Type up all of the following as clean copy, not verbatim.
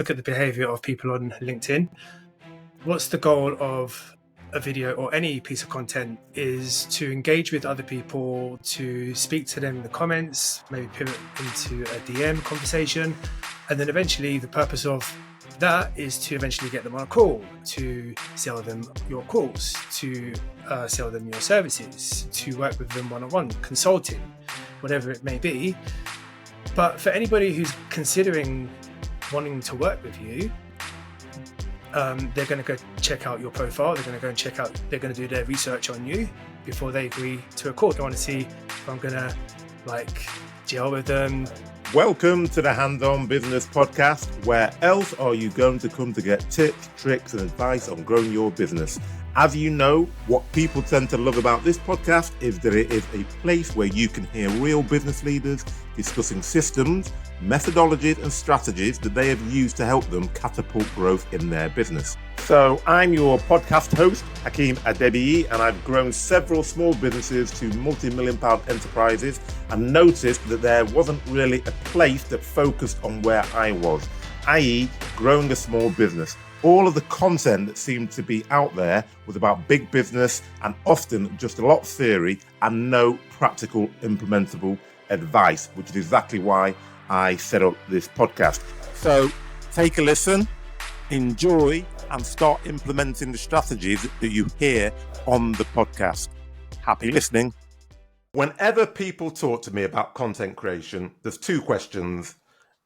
look at the behavior of people on LinkedIn. What's the goal of a video or any piece of content is to engage with other people, to speak to them in the comments, maybe pivot into a DM conversation. And then eventually the purpose of that is to eventually get them on a call, to sell them your calls, to sell them your services, to work with them one-on-one, consulting, whatever it may be. But for anybody who's considering wanting to work with you, they're going to go check out your profile. They're going to do their research on you before they agree to a call. They want to see if I'm going to gel with them. Welcome to the Hands-On Business Podcast. Where else are you going to come to get tips, tricks, and advice on growing your business? As you know, what people tend to love about this podcast is that it is a place where you can hear real business leaders discussing systems, methodologies, and strategies that they have used to help them catapult growth in their business. So I'm your podcast host, Ercan Abraham, and I've grown several small businesses to multi-million-pound enterprises and noticed that there wasn't really a place that focused on where I was, i.e. growing a small business. All of the content that seemed to be out there was about big business and often just a lot of theory and no practical implementable advice, which is exactly why I set up this podcast. So take a listen, enjoy, and start implementing the strategies that you hear on the podcast. Happy listening. Whenever people talk to me about content creation, there's two questions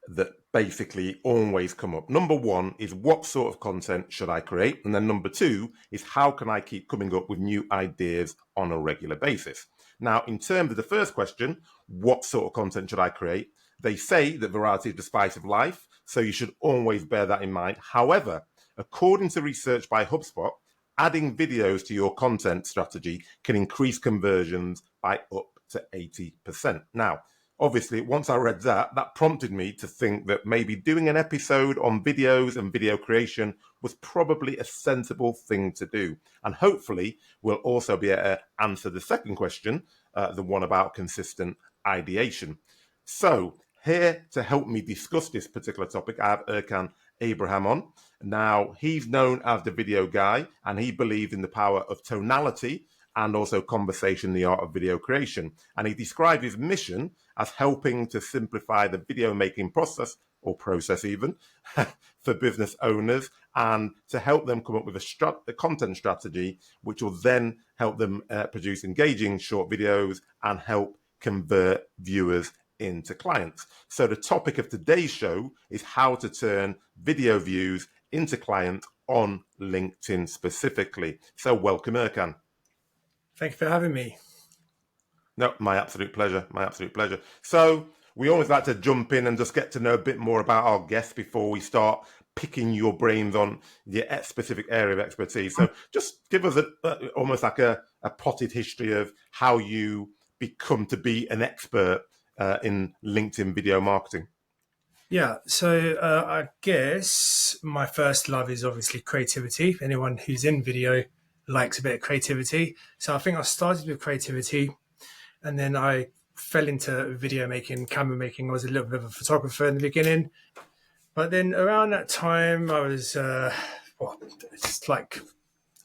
that basically always come up. Number one is, what sort of content should I create? And then number two is, how can I keep coming up with new ideas on a regular basis? Now, in terms of the first question, what sort of content should I create? They say that variety is the spice of life, so you should always bear that in mind. However, according to research by HubSpot, adding videos to your content strategy can increase conversions by up to 80%. Now, obviously, once I read that prompted me to think that maybe doing an episode on videos and video creation was probably a sensible thing to do. And hopefully, we'll also be able to answer the second question, the one about consistent ideation. So, here to help me discuss this particular topic, I have Ercan Abraham on. Now, he's known as the video guy, and he believes in the power of tonality and also conversation, the art of video creation. And he described his mission as helping to simplify the video making process, or process even, for business owners, and to help them come up with a content strategy, which will then help them produce engaging short videos and help convert viewers into clients. So the topic of today's show is how to turn video views into clients on LinkedIn specifically. So welcome, Ercan. Thank you for having me. No, my absolute pleasure. My absolute pleasure. So we always like to jump in and just get to know a bit more about our guests before we start picking your brains on your specific area of expertise. So just give us almost like a potted history of how you become to be an expert in LinkedIn video marketing. Yeah, so I guess my first love is obviously creativity. Anyone who's in video likes a bit of creativity. So I think I started with creativity, and then I fell into video making, camera making. I was a little bit of a photographer in the beginning. But then around that time, I was, it's like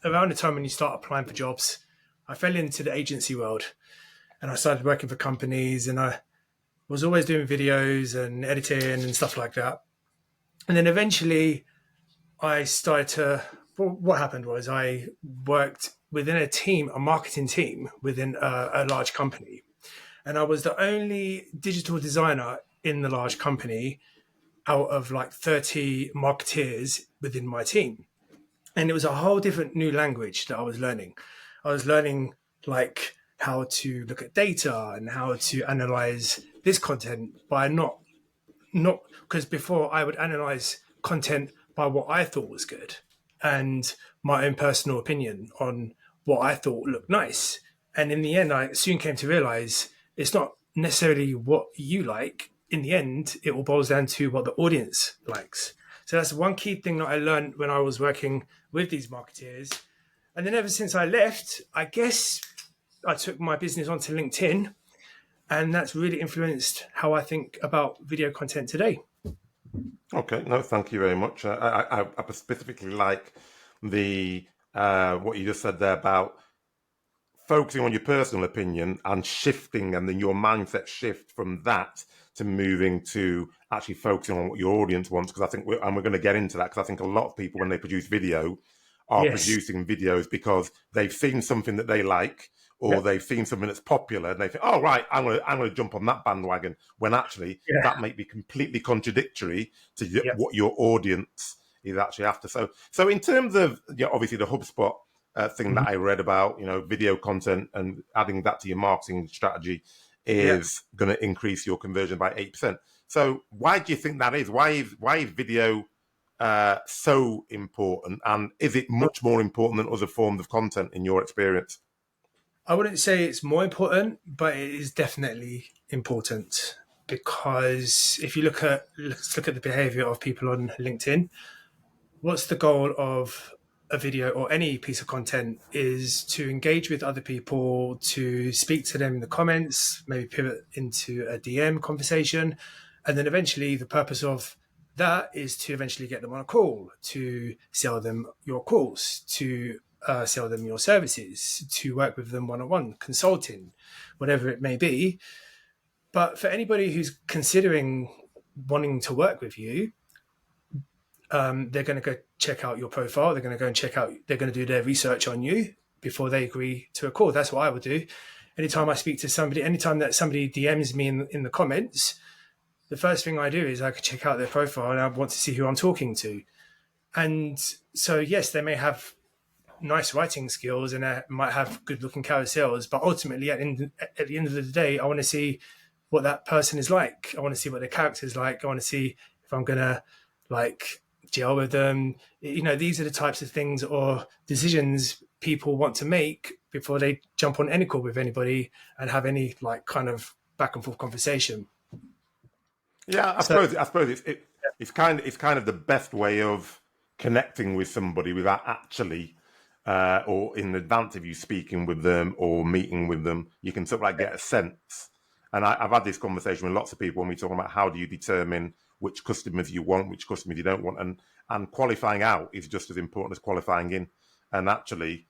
around the time when you start applying for jobs, I fell into the agency world and I started working for companies, and I was always doing videos and editing and stuff like that. And then eventually I started to, what happened was I worked within a marketing team within a large company. And I was the only digital designer in the large company out of like 30 marketeers within my team. And it was a whole different new language that I was learning. I was learning like how to look at data and how to analyze this content by not because before I would analyze content by what I thought was good and my own personal opinion on what I thought looked nice. And in the end, I soon came to realize it's not necessarily what you like. In the end, it all boils down to what the audience likes. So that's one key thing that I learned when I was working with these marketeers. And then ever since I left, I guess I took my business onto LinkedIn, and that's really influenced how I think about video content today. Okay, no, thank you very much. I specifically like the what you just said there about focusing on your personal opinion and shifting, and then your mindset shift from that to moving to actually focusing on what your audience wants. Because I think, we're going to get into that, because I think a lot of people, when they produce video, are Yes. producing videos because they've seen something that they like, or Yep. they've seen something that's popular, and they think, "Oh, right, I'm going to jump on that bandwagon." When actually Yeah. that may be completely contradictory to Yep. what your audience is actually after. So in terms of, obviously the HubSpot thing Mhm. that I read about, video content and adding that to your marketing strategy Yep. is going to increase your conversion by 8%. So why do you think that is? Why is video so important, and is it much more important than other forms of content in your experience? I wouldn't say it's more important, but it is definitely important because if you let's look at the behavior of people on LinkedIn. What's the goal of a video or any piece of content is to engage with other people, to speak to them in the comments, maybe pivot into a DM conversation. And then eventually the purpose of that is to eventually get them on a call, to sell them your course, to sell them your services, to work with them one on one, consulting, whatever it may be. But for anybody who's considering wanting to work with you, they're going to go check out your profile. They're going to go and check out, they're going to do their research on you before they agree to a call. That's what I would do. Anytime I speak to somebody, anytime that somebody DMs me in the comments, the first thing I do is I could check out their profile and I want to see who I'm talking to. And so, yes, they may have nice writing skills and might have good looking carousels, but ultimately at the end of the day, I want to see what that person is like. I want to see what their character is like. I want to see if I'm going to like gel with them. These are the types of things or decisions people want to make before they jump on any call with anybody and have any like kind of back and forth conversation. Yeah, I So suppose I suppose it's kind of the best way of connecting with somebody without actually, or in advance of you speaking with them or meeting with them, you can sort of like get a sense. And I've had this conversation with lots of people when we talk about how do you determine which customers you want, which customers you don't want, and qualifying out is just as important as qualifying in. And actually,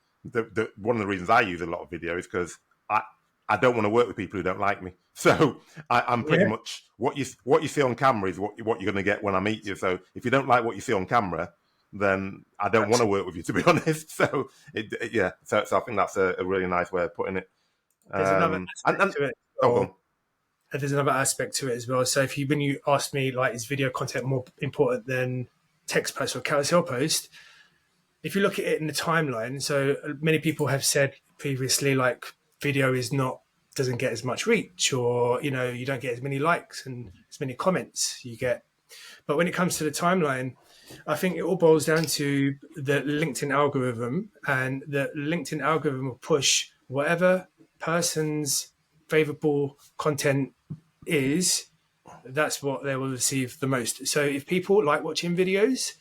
one of the reasons I use a lot of video is because I I don't want to work with people who don't like me. So I'm pretty yeah, much what you see on camera is what you're going to get when I meet you. So if you don't like what you see on camera, then I don't want to absolutely. work with you, to be honest. So yeah. So I think that's a really nice way of putting it. There's another aspect And to it. oh, go on. There's another aspect to it as well. So when you ask me like is video content more important than text post or carousel post, if you look at it in the timeline, so many people have said previously like video is not doesn't get as much reach or you don't get as many likes and as many comments you get. But when it comes to the timeline, I think it all boils down to the LinkedIn algorithm, and the LinkedIn algorithm will push whatever person's favorable content is, that's what they will receive the most. So if people like watching videos,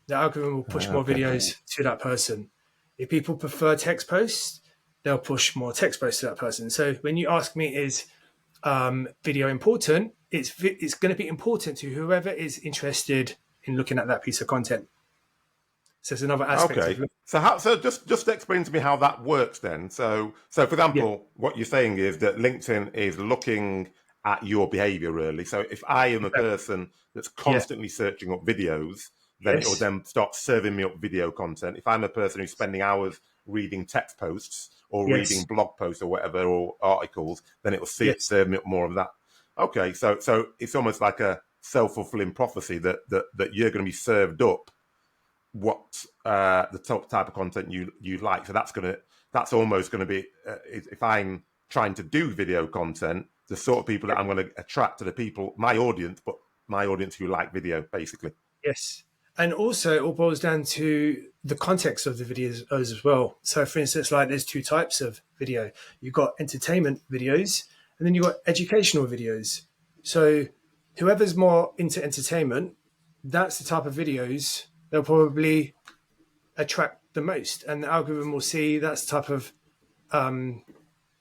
the algorithm will push more Okay. videos to that person. If people prefer text posts, they'll push more text posts to that person. So when you ask me, is video important? It's going to be important to whoever is interested in looking at that piece of content. So it's another aspect of Okay. So just explain to me how that works then. So for yeah, example, what you're saying is that LinkedIn is looking at your behavior really. So if I am a exactly. person that's Yeah, constantly searching up videos, then it will yes, then start serving me up video content. If I'm a person who's spending hours reading text posts or reading yes, blog posts or whatever or articles, then it will yes, serve me up more of that. Okay, so it's almost like a self-fulfilling prophecy that you're going to be served up what the type of content you like. So that's almost gonna be if I'm trying to do video content, the sort of people that I'm going to attract to the people, my audience, but my audience who like video, basically. yes. And also, it all boils down to the context of the videos as well. So, for instance, like there's two types of video. You've got entertainment videos, and then you've got educational videos. So, whoever's more into entertainment, that's the type of videos they'll probably attract the most, and the algorithm will see that's the type of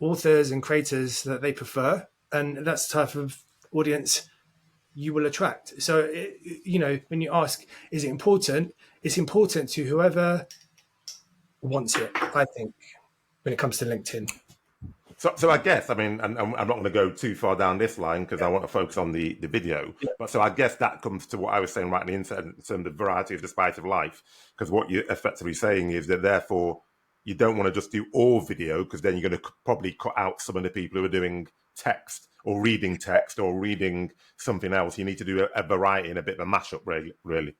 authors and creators that they prefer, and that's the type of audience you will attract. So, when you ask, is it important? It's important to whoever wants it, I think, when it comes to LinkedIn. So I guess, I mean, and I'm not going to go too far down this line because I want to focus on the video. Yeah. But so I guess that comes to what I was saying right at the inset in terms of variety of the spice of life. Because what you're effectively saying is that therefore you don't want to just do all video because then you're going to probably cut out some of the people who are doing text or reading text or reading something else. You need to do a variety and a bit of a mashup, really.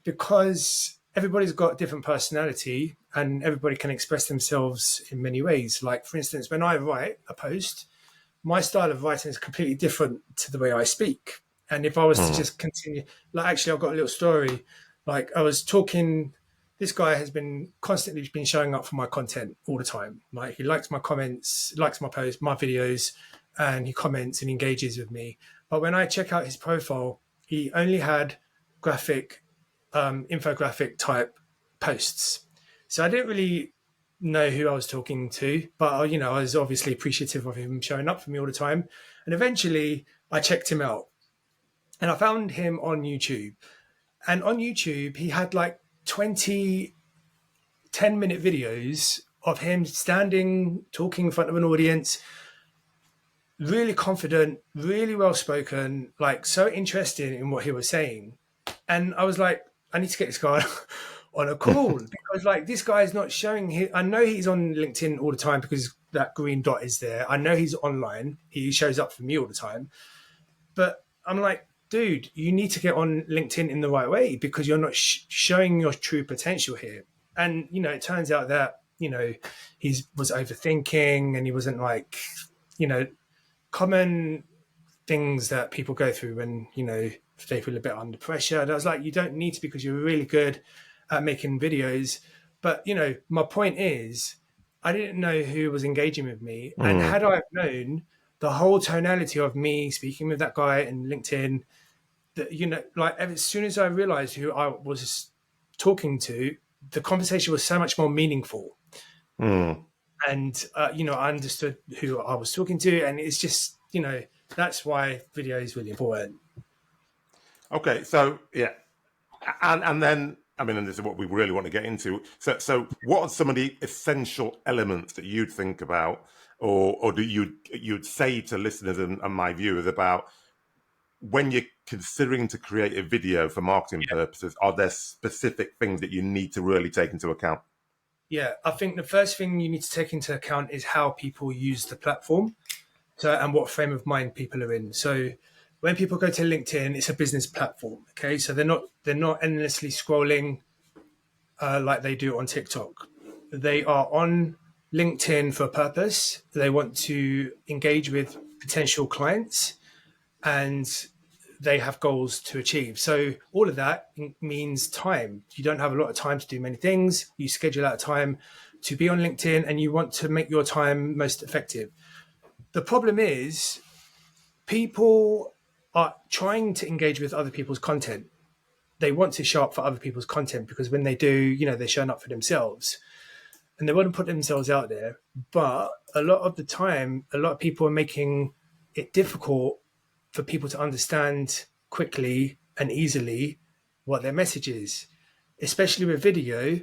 Because everybody's got different personality and everybody can express themselves in many ways. Like, for instance, when I write a post, my style of writing is completely different to the way I speak. And if I was to just continue, like, actually, I've got a little story. Like, I was talking, this guy has been constantly been showing up for my content all the time. Like, he likes my comments, likes my posts, my videos, and he comments and engages with me. But when I check out his profile, he only had graphic, infographic type posts. So I didn't really know who I was talking to, but I was obviously appreciative of him showing up for me all the time. And eventually I checked him out and I found him on YouTube. And on YouTube, he had like 20 10-minute videos of him standing, talking in front of an audience, really confident, really well spoken, like so interested in what he was saying. And I was like, I need to get this guy on a call because like this guy is not showing his, I know he's on LinkedIn all the time because that green dot is there. I know he's online. He shows up for me all the time. But I'm like, dude, you need to get on LinkedIn in the right way because you're not showing your true potential here. And, it turns out that, he was overthinking and he wasn't like, common things that people go through when, they feel a bit under pressure. And I was like, you don't need to because you're really good at making videos. But, my point is, I didn't know who was engaging with me. And had I known the whole tonality of me speaking with that guy in LinkedIn, that, like as soon as I realized who I was talking to, the conversation was so much more meaningful. And, I understood who I was talking to. And it's just, that's why video is really important. Okay, so yeah, and then I mean, and this is what we really want to get into. So what are some of the essential elements that you'd think about, or do you'd say to listeners and my viewers about when you're considering to create a video for marketing purposes? Are there specific things that you need to really take into account? Yeah, I think the first thing you need to take into account is how people use the platform, and what frame of mind people are in. So when people go to LinkedIn, it's a business platform. Okay, so they're not endlessly scrolling like they do on TikTok. They are on LinkedIn for a purpose. They want to engage with potential clients, and they have goals to achieve. So all of that means time. You don't have a lot of time to do many things. You schedule out time to be on LinkedIn, and you want to make your time most effective. The problem is people are trying to engage with other people's content. They want to show up for other people's content because when they do, they're showing up for themselves and they want to put themselves out there. But a lot of the time, a lot of people are making it difficult for people to understand quickly and easily what their message is, especially with video.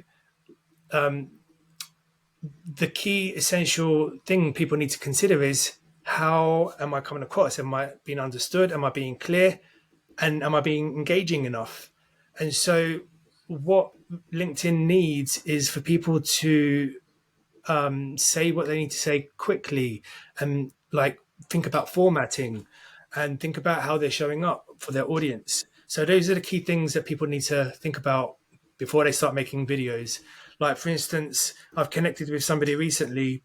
The key essential thing people need to consider is, how am I coming across? Am I being understood? Am I being clear? And am I being engaging enough? And so what LinkedIn needs is for people to say what they need to say quickly, and like think about formatting and think about how they're showing up for their audience. So those are the key things that people need to think about before they start making videos. Like, for instance, I've connected with somebody recently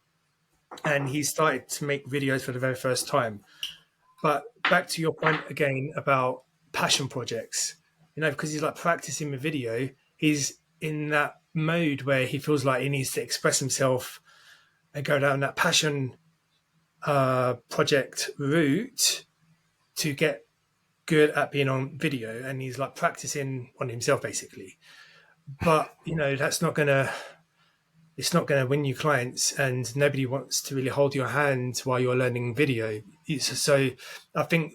and he started to make videos for the very first time. But back to your point again about passion projects, because he's like practicing the video, he's in that mode where he feels like he needs to express himself and go down that passion project route to get good at being on video. And he's like practicing on himself basically. But, that's not going to, it's not going to win you clients, and nobody wants to really hold your hand while you're learning video. So I think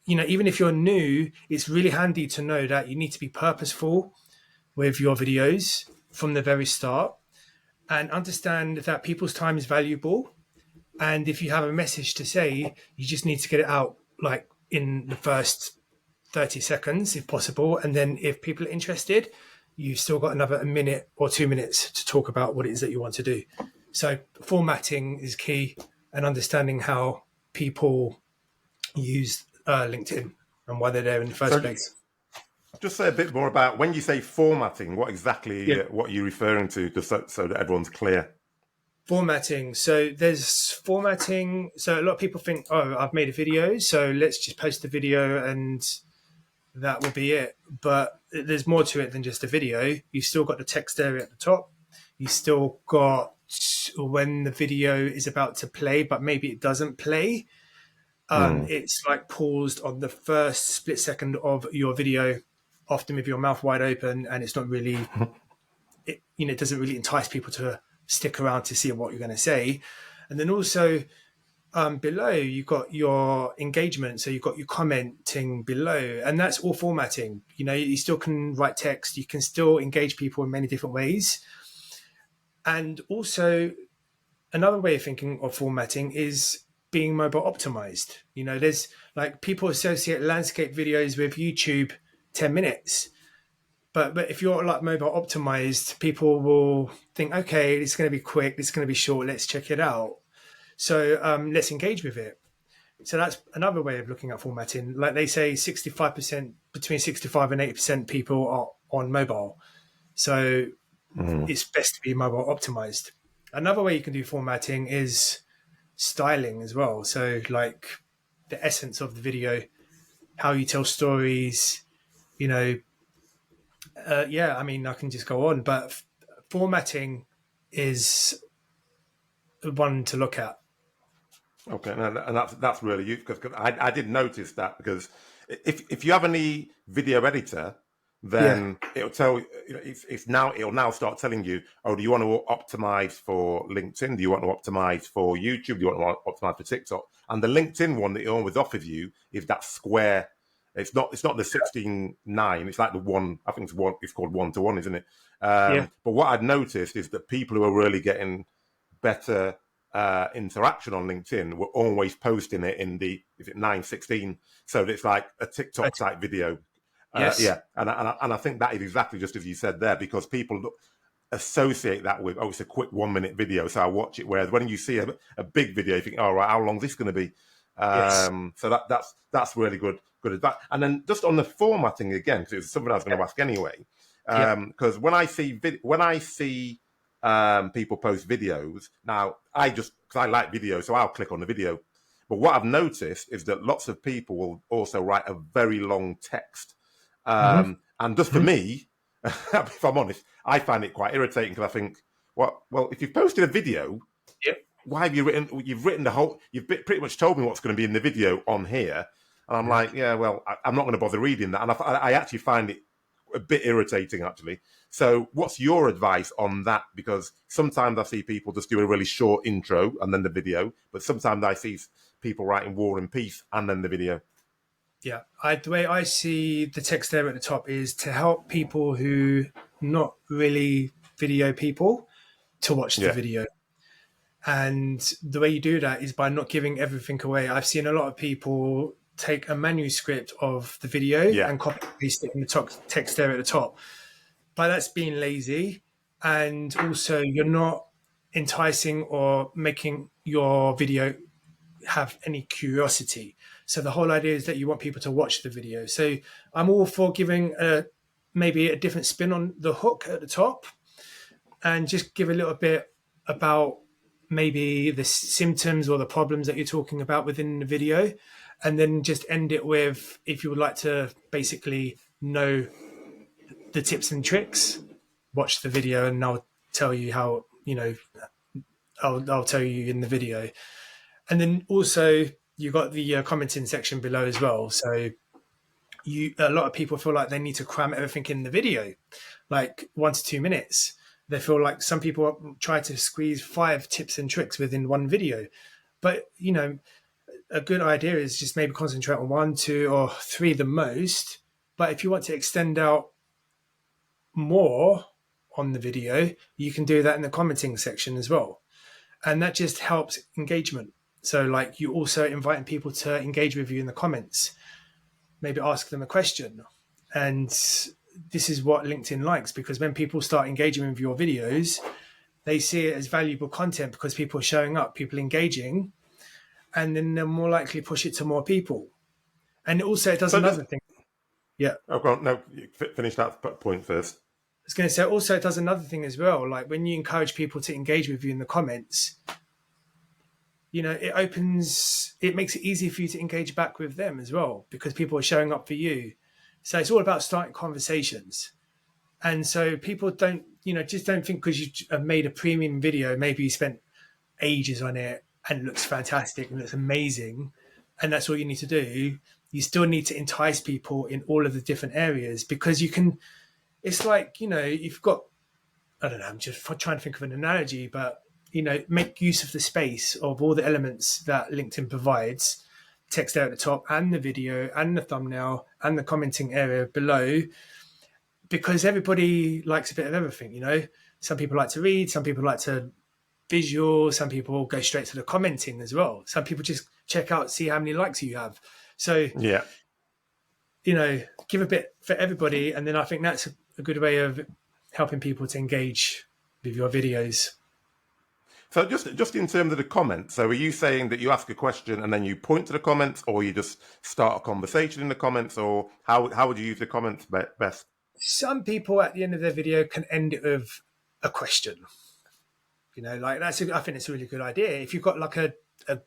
even if you're new, it's really handy to know that you need to be purposeful with your videos from the very start and understand that people's time is valuable. And if you have a message to say, you just need to get it out like in the first 30 seconds, if possible. And then if people are interested, you've still got another minute or 2 minutes to talk about what it is that you want to do. So formatting is key, and understanding how people use LinkedIn and why they're there in the first So place. just say a bit more about when you say formatting, what exactly, Yeah. what are you referring to, just so that everyone's clear? Formatting. So there's formatting. So a lot of people think, oh, I've made a video, so let's just post the video and that will be it. But there's more to it than just a video. You've still got the text area at the top. You still got when the video is about to play, but maybe it doesn't play. It's like paused on the first split second of your video, often with your mouth wide open, and it's not really, it doesn't really entice people to stick around to see what you're going to say. And then also below, you've got your engagement. So you've got your commenting below, and that's all formatting. You still can write text, you can still engage people in many different ways. And also, another way of thinking of formatting is being mobile optimized. There's like people associate landscape videos with YouTube 10 minutes. But if you're like mobile optimized, people will think, okay, it's going to be quick, it's going to be short, let's check it out. So let's engage with it. So that's another way of looking at formatting. Like they say, 65%, between 65 and 80% people are on mobile. So it's best to be mobile optimized. Another way you can do formatting is styling as well. So like the essence of the video, how you tell stories, yeah, I mean, I can just go on, but formatting is one to look at. Okay, and that's really useful, because I did notice that, because if you have any video editor, Yeah. then it'll tell it'll now start telling you, oh, do you want to optimize for LinkedIn? Do you want to optimize for YouTube? Do you want to optimize for TikTok? And the LinkedIn one that it always offers you is that square. It's not the 16:9. It's like the one. I think it's one. It's called 1-to-1, isn't it? Yeah. But what I'd noticed is that people who are really getting better interaction on LinkedIn were always posting it in the, is it 9:16? So it's like a TikTok type video. Yes. Yeah, and I think that is exactly just as you said there, because people associate that with, oh, it's a quick 1 minute video, so I watch it. Whereas when you see a big video, you think, oh, right, how long is this going to be? Yes. So that's really good advice. And then just on the formatting again, because it's something I was going to ask anyway. Yeah. Because when I see people post videos now, because I like video, so I'll click on the video. But what I've noticed is that lots of people will also write a very long text. Mm-hmm. And just for Mm-hmm. me, if I'm honest, I find it quite irritating, because I think, well, if you've posted a video, Yep. why have you written? You've written the whole. You've pretty much told me what's going to be in the video on here, and I'm like, yeah, well, I'm not going to bother reading that, and I actually find it a bit irritating, actually. So, what's your advice on that? Because sometimes I see people just do a really short intro and then the video, but sometimes I see people writing War and Peace and then the video. Yeah. The way I see the text there at the top is to help people who not really video people to watch the Yeah, video. And the way you do that is by not giving everything away. I've seen a lot of people take a manuscript of the video yeah, and copy and paste it in the top text there at the top. But that's being lazy. And also, you're not enticing or making your video have any curiosity. So the whole idea is that you want people to watch the video. So I'm all for giving maybe a different spin on the hook at the top, and just give a little bit about maybe the symptoms or the problems that you're talking about within the video, and then just end it with, if you would like to basically know the tips and tricks, watch the video and I'll tell you how, I'll tell you in the video. And then also you got the commenting section below as well. So a lot of people feel like they need to cram everything in the video, like 1 to 2 minutes. They feel like some people try to squeeze 5 tips and tricks within one video. But, a good idea is just maybe concentrate on 1, 2, or 3 the most. But if you want to extend out more on the video, you can do that in the commenting section as well. And that just helps engagement. So like you also inviting people to engage with you in the comments, maybe ask them a question. And this is what LinkedIn likes, because when people start engaging with your videos, they see it as valuable content because people are showing up, people engaging, and then they're more likely to push it to more people. And also it does So just another thing. Yeah. oh, go on, no, finish that point first. I was going to say also it does another thing as well. Like when you encourage people to engage with you in the comments, it makes it easier for you to engage back with them as well, because people are showing up for you. So it's all about starting conversations. And so people just don't think because you have made a premium video, maybe you spent ages on it and it looks fantastic and looks amazing, and that's all you need to do. You still need to entice people in all of the different areas, because it's like, you've got, I don't know, I'm just trying to think of an analogy, but, make use of the space of all the elements that LinkedIn provides, text there at the top and the video and the thumbnail and the commenting area below, because everybody likes a bit of everything. Some people like to read, some people like to visual, some people go straight to the commenting as well. Some people just check out, see how many likes you have. So, Yeah. Give a bit for everybody. And then I think that's a good way of helping people to engage with your videos. So just in terms of the comments, so are you saying that you ask a question and then you point to the comments, or you just start a conversation in the comments, or how would you use the comments best? Some people at the end of their video can end it with a question. I think it's a really good idea. If you've got like a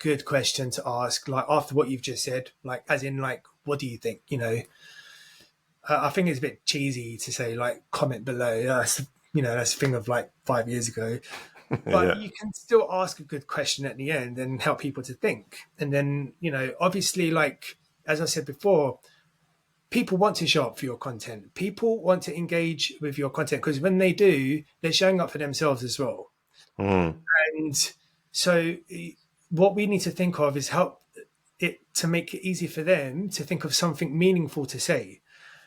good question to ask, like after what you've just said, like as in like, what do you think? I think it's a bit cheesy to say like comment below. That's a thing of like 5 years ago. But Yeah. you can still ask a good question at the end and help people to think. And then, obviously, like, as I said before, people want to show up for your content. People want to engage with your content, because when they do, they're showing up for themselves as well. Mm. And so what we need to think of is help it to make it easy for them to think of something meaningful to say.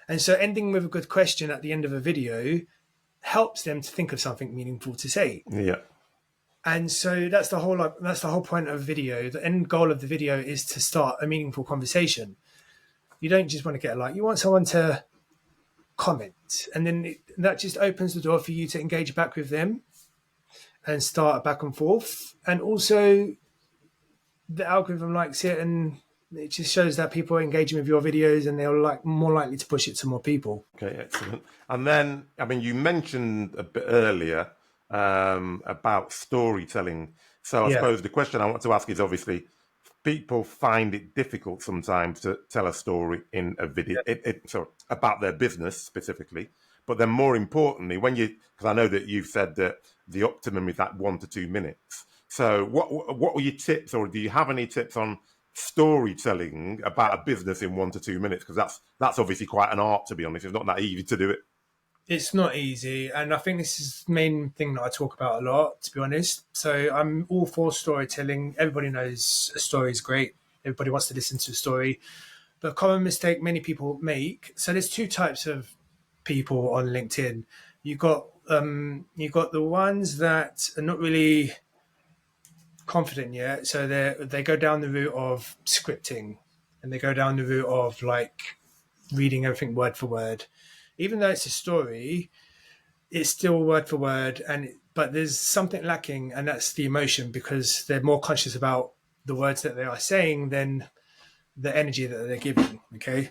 And so ending with a good question at the end of a video helps them to think of something meaningful to say. Yeah. And so that's the whole point of video. The end goal of the video is to start a meaningful conversation. You don't just want to get a like. You want someone to comment, and then that just opens the door for you to engage back with them and start back and forth. And also, the algorithm likes it, and it just shows that people are engaging with your videos, and they're more likely to push it to more people. Okay, excellent. And then, I mean, you mentioned a bit earlier about storytelling. So I suppose the question I want to ask is, obviously, people find it difficult sometimes to tell a story in a video, about their business specifically. But then more importantly, because I know that you've said that the optimum is that 1 to 2 minutes. So what were your tips, or do you have any tips on storytelling about a business in 1 to 2 minutes? Because that's obviously quite an art, to be honest. It's not that easy to do it. It's not easy, and I think this is the main thing that I talk about a lot, to be honest. So I'm all for storytelling. Everybody knows a story is great. Everybody wants to listen to a story. But a common mistake many people make, so there's 2 types of people on LinkedIn. You've got the ones that are not really confident yet. So they go down the route of scripting, and they go down the route of like reading everything word for word. Even though it's a story, it's still word for word, but there's something lacking, and that's the emotion, because they're more conscious about the words that they are saying than the energy that they're giving. Okay,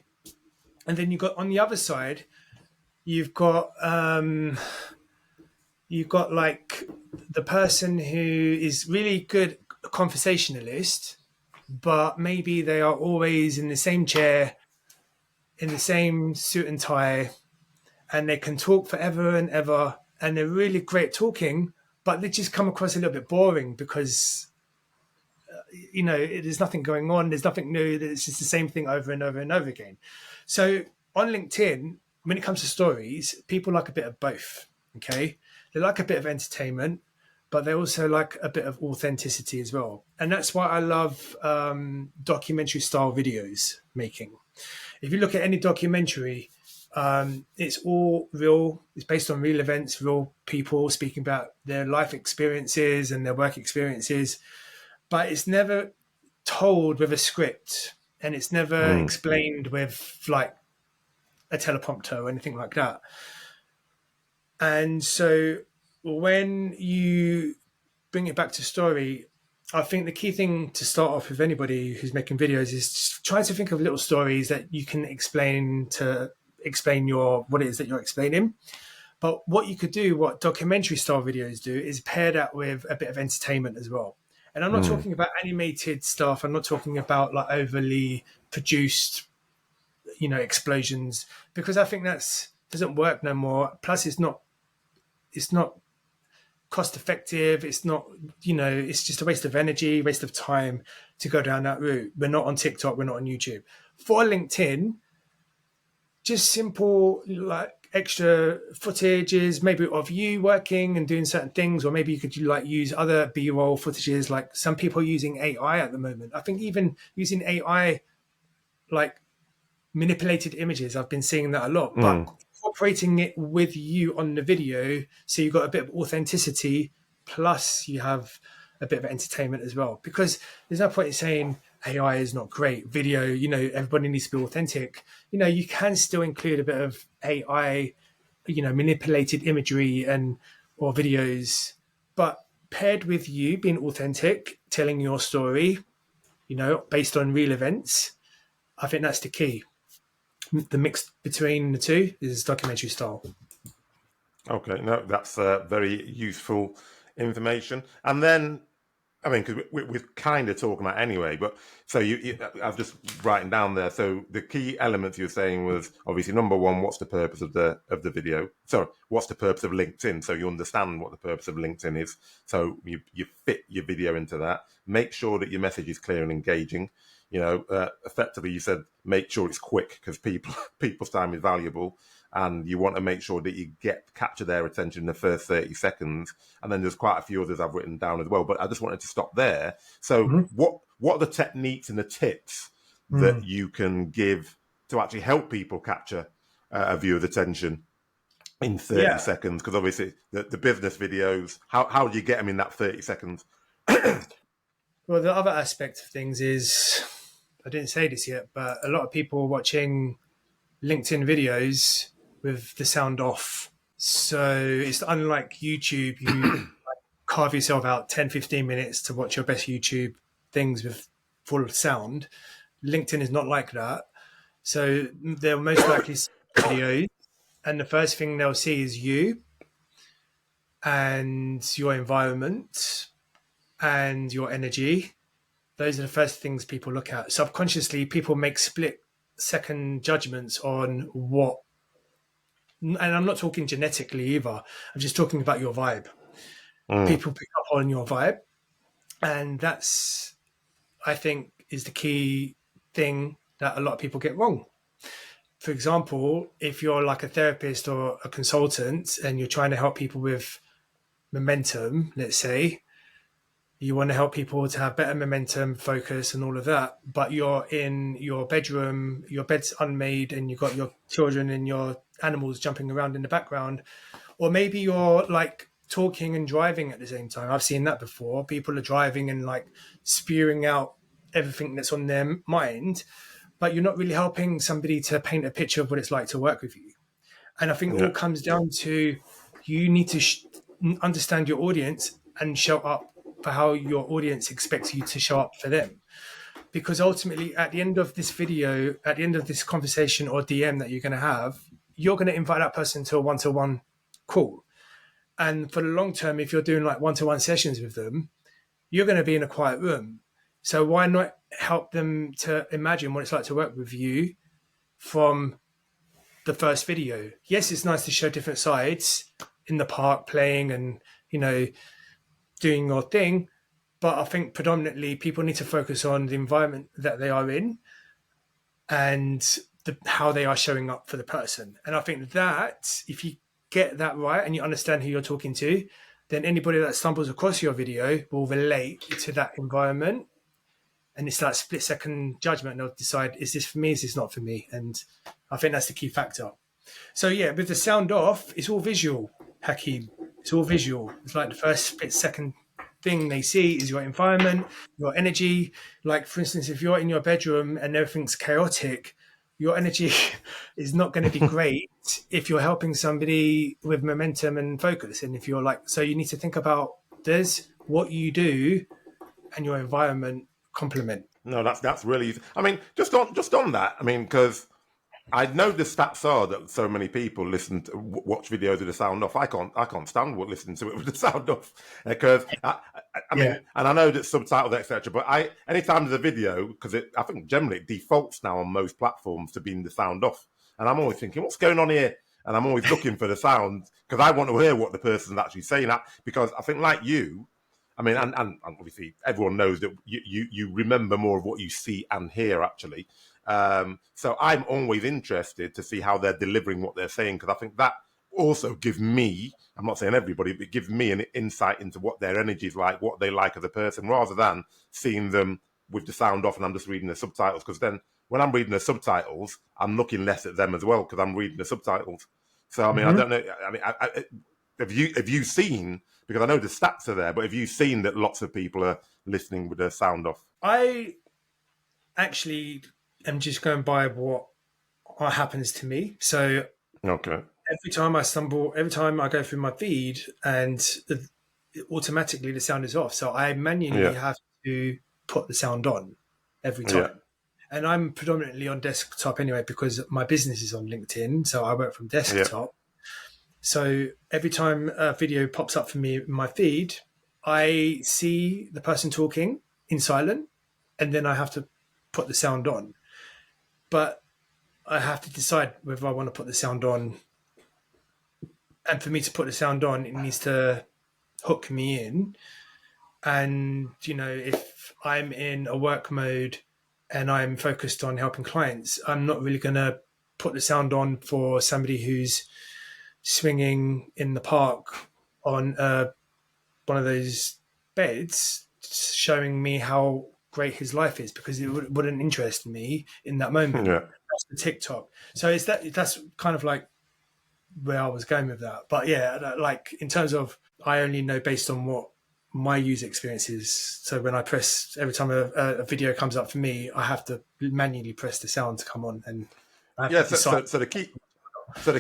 and then you've got on the other side, you've got like the person who is really good conversationalist, but maybe they are always in the same chair, in the same suit and tie, and they can talk forever and ever, and they're really great talking, but they just come across a little bit boring because, there's nothing going on. There's nothing new. It's just the same thing over and over and over again. So on LinkedIn, when it comes to stories, people like a bit of both. Okay. They like a bit of entertainment, but they also like a bit of authenticity as well. And that's why I love documentary style videos making. If you look at any documentary, it's all real. It's based on real events, real people speaking about their life experiences and their work experiences, but it's never told with a script, and it's never Mm. explained with like a teleprompter or anything like that. And so when you bring it back to story, I think the key thing to start off with anybody who's making videos is just try to think of little stories that you can explain your what it is that you're explaining. But what you could do, what documentary style videos do, is pair that with a bit of entertainment as well. And I'm not Mm. talking about animated stuff. I'm not talking about like overly produced, explosions, because I think that's doesn't work no more. Plus, it's not cost effective. It's not, it's just a waste of energy, waste of time to go down that route. We're not on TikTok. We're not on YouTube. For LinkedIn, just simple like extra footages maybe of you working and doing certain things, or maybe you could like use other b-roll footages. Like some people are using AI at the moment. I think even using AI, like manipulated images, I've been seeing that a lot, but Mm. incorporating it with you on the video, so you've got a bit of authenticity plus you have a bit of entertainment as well. Because there's no point in saying AI is not great. Video, everybody needs to be authentic. You can still include a bit of AI, manipulated imagery and or videos, but paired with you being authentic, telling your story, based on real events. I think that's the key. The mix between the two is documentary style. Okay, no, that's very useful information. And then, I mean, because we're kind of talking about anyway, but so I've just writing down there. So the key elements you're saying was obviously number one, what's the purpose of the video? Sorry, what's the purpose of LinkedIn? So you understand what the purpose of LinkedIn is. So you fit your video into that. Make sure that your message is clear and engaging. Effectively, you said make sure it's quick because people's time is valuable, and you want to make sure that you capture their attention in the first 30 seconds. And then there's quite a few others I've written down as well, but I just wanted to stop there. So Mm-hmm. what are the techniques and the tips that you can give to actually help people capture a viewer's attention in 30 Yeah. seconds? Because obviously the business videos, how do you get them in that 30 seconds? Well, the other aspect of things is, I didn't say this yet, but a lot of people are watching LinkedIn videos with the sound off. So it's unlike YouTube. You carve yourself out 10, 15 minutes to watch your best YouTube things with full sound. LinkedIn is not like that. So they'll most likely see videos, and the first thing they'll see is you and your environment and your energy. Those are the first things people look at. Subconsciously, people make split second judgments on what, and I'm not talking genetically either. I'm just talking about your vibe. Mm. People pick up on your vibe, and that's, I think, is the key thing that a lot of people get wrong. For example, if you're like a therapist or a consultant and you're trying to help people with momentum, let's say, you want to help people to have better momentum, focus, and all of that, but you're in your bedroom, your bed's unmade, and you've got your children and your animals jumping around in the background. Or maybe you're like talking and driving at the same time. I've seen that before. People are driving and like spewing out everything that's on their mind, but you're not really helping somebody to paint a picture of what it's like to work with you. And I think it Yeah. all comes down to you need to understand your audience and show up for how your audience expects you to show up for them. Because ultimately, at the end of this video, at the end of this conversation or DM that you're going to have, you're going to invite that person to a one-to-one call. And for the long term, if you're doing like one-to-one sessions with them, you're going to be in a quiet room. So why not help them to imagine what it's like to work with you from the first video? Yes, it's nice to show different sides in the park playing and, doing your thing. But I think predominantly people need to focus on the environment that they are in and how they are showing up for the person. And I think that if you get that right and you understand who you're talking to, then anybody that stumbles across your video will relate to that environment. And it's that split second judgment. And they'll decide, is this for me? Is this not for me? And I think that's the key factor. So yeah, with the sound off, it's all visual, Hakeem. It's all visual. It's like the first split second thing they see is your environment, your energy. Like, for instance, if you're in your bedroom and everything's chaotic, your energy is not going to be great if you're helping somebody with momentum and focus. And if you're like, so you need to think about, does what you do and your environment complement? No, that's really easy. I mean, just on that. I mean, because I know the stats are that so many people watch videos with the sound off. I can't stand listening to it with the sound off because I mean, and I know that subtitles etc. But anytime there's a video, because I think generally it defaults now on most platforms to being the sound off, and I'm always thinking, what's going on here? And I'm always looking for the sound because I want to hear what the person's actually saying. Because I think, like you, I mean, and obviously everyone knows that you remember more of what you see and hear actually. So I'm always interested to see how they're delivering what they're saying, because I think that also gives me, I'm not saying everybody, but it gives me an insight into what their energy is like, what they like as a person, rather than seeing them with the sound off and I'm just reading the subtitles. Because then when I'm reading the subtitles, I'm looking less at them as well because I'm reading the subtitles. So I mean, I don't know. I mean, have you seen? Because I know the stats are there, but have you seen that lots of people are listening with their sound off? I actually am just going by what happens to me. So okay, every time I go through my feed, and automatically the sound is off. So I manually have to put the sound on every time. Yeah. And I'm predominantly on desktop anyway because my business is on LinkedIn. So I work from desktop. Yeah. So every time a video pops up for me in my feed, I see the person talking in silent, and then I have to put the sound on. But I have to decide whether I want to put the sound on. And for me to put the sound on, it needs to hook me in. And, you know, if I'm in a work mode and I'm focused on helping clients, I'm not really going to put the sound on for somebody who's swinging in the park on one of those beds, showing me how great his life is, because it wouldn't interest me in that moment. Yeah. That's the TikTok. So that's kind of like where I was going with that. But yeah, like in terms of, I only know based on what my user experience is. So when I press, every time a video comes up for me, I have to manually press the sound to come on. And I have to decide. So the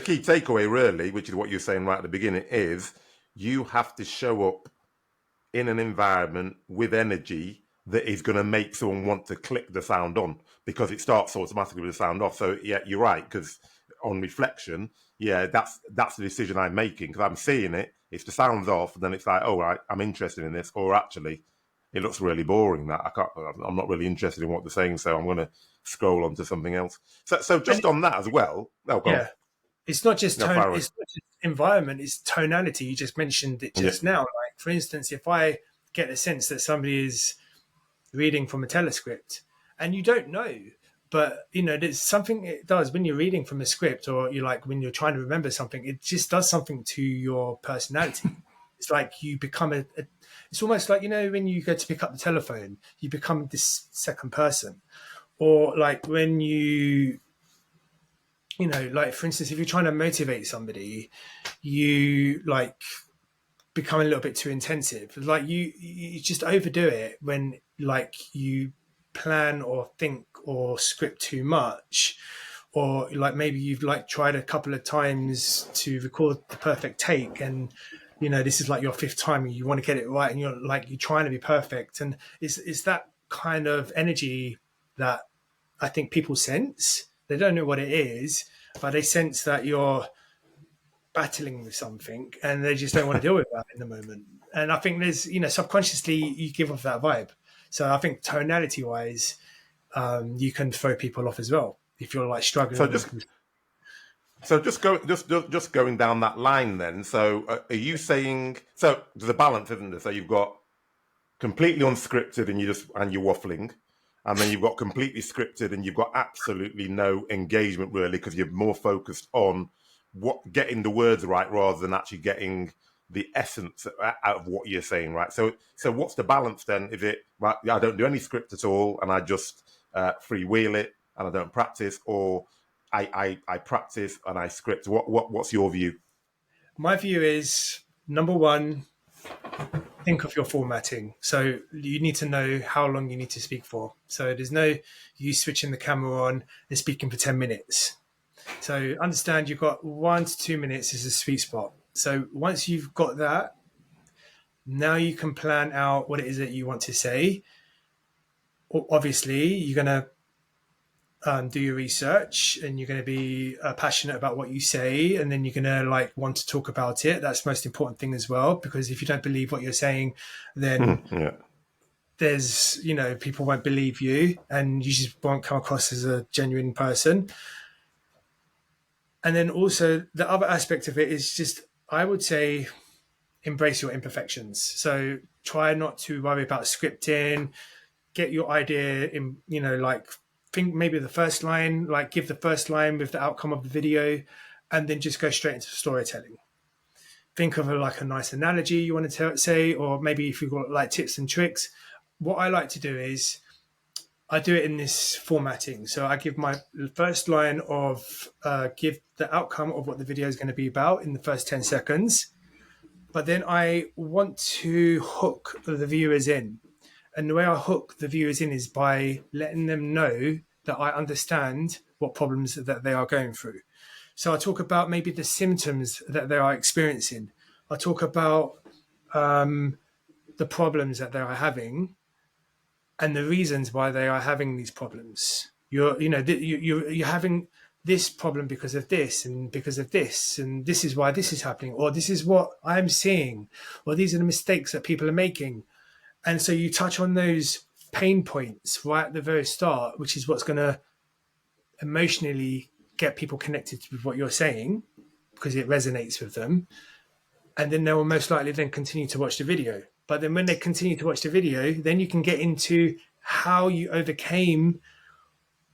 key takeaway really, which is what you're saying right at the beginning, is you have to show up in an environment with energy that is going to make someone want to click the sound on, because it starts automatically with the sound off. So yeah, you're right, because on reflection, yeah, that's the decision I'm making, because I'm seeing it. If the sound's off, then it's like, oh, right, I'm interested in this, or actually, it looks really boring. I'm not really interested in what they're saying, so I'm going to scroll on to something else. So just on that as well. Oh, go on. It's not just tone. It's not just environment. It's tonality. You just mentioned it just now. Like, for instance, if I get a sense that somebody is reading from a telescript, and you don't know, but you know, there's something it does when you're reading from a script, or you like when you're trying to remember something. It just does something to your personality. It's like you become it's almost like, you know, when you go to pick up the telephone, you become this second person, or like when you know, like for instance, if you're trying to motivate somebody, you like become a little bit too intensive. Like you just overdo it when like you plan or think or script too much, or like maybe you've like tried a couple of times to record the perfect take, and you know, this is like your fifth time and you want to get it right, and you're trying to be perfect. And it's that kind of energy that I think people sense. They don't know what it is, but they sense that you're battling with something and they just don't want to deal with that in the moment. And I think there's, you know, subconsciously you give off that vibe. So I think tonality wise, you can throw people off as well if you're like struggling. So just going down that line then. So are you saying, so there's a balance, isn't there? So you've got completely unscripted and you're waffling. And then you've got completely scripted and you've got absolutely no engagement really, because you're more focused on getting the words right rather than actually getting the essence out of what you're saying, right? So what's the balance then? Is it right? I don't do any script at all, and I just freewheel it, and I don't practice, or I practice and I script. What's your view? My view is, number one, think of your formatting. So you need to know how long you need to speak for. So there's no you switching the camera on and speaking for 10 minutes. So understand you've got 1 to 2 minutes is a sweet spot. So once you've got that, now you can plan out what it is that you want to say. Obviously, you're going to do your research, and you're going to be passionate about what you say, and then you're going to want to talk about it. That's the most important thing as well, because if you don't believe what you're saying, then Yeah. there's people won't believe you, and you just won't come across as a genuine person. And then also the other aspect of it is just, I would say, embrace your imperfections. So try not to worry about scripting. Get your idea in, think maybe the first line, give the first line with the outcome of the video, and then just go straight into storytelling. Think of a nice analogy you want to say, or maybe if you've got tips and tricks. What I like to do is I do it in this formatting. So I give my first line of give the outcome of what the video is going to be about in the first 10 seconds. But then I want to hook the viewers in. And the way I hook the viewers in is by letting them know that I understand what problems that they are going through. So I talk about maybe the symptoms that they are experiencing. I talk about the problems that they are having and the reasons why they are having these problems. You're having this problem because of this and because of this, and this is why this is happening, or this is what I'm seeing, or these are the mistakes that people are making. And so you touch on those pain points right at the very start, which is what's going to emotionally get people connected with what you're saying because it resonates with them. And then they will most likely then continue to watch the video. But then when they continue to watch the video, then you can get into how you overcame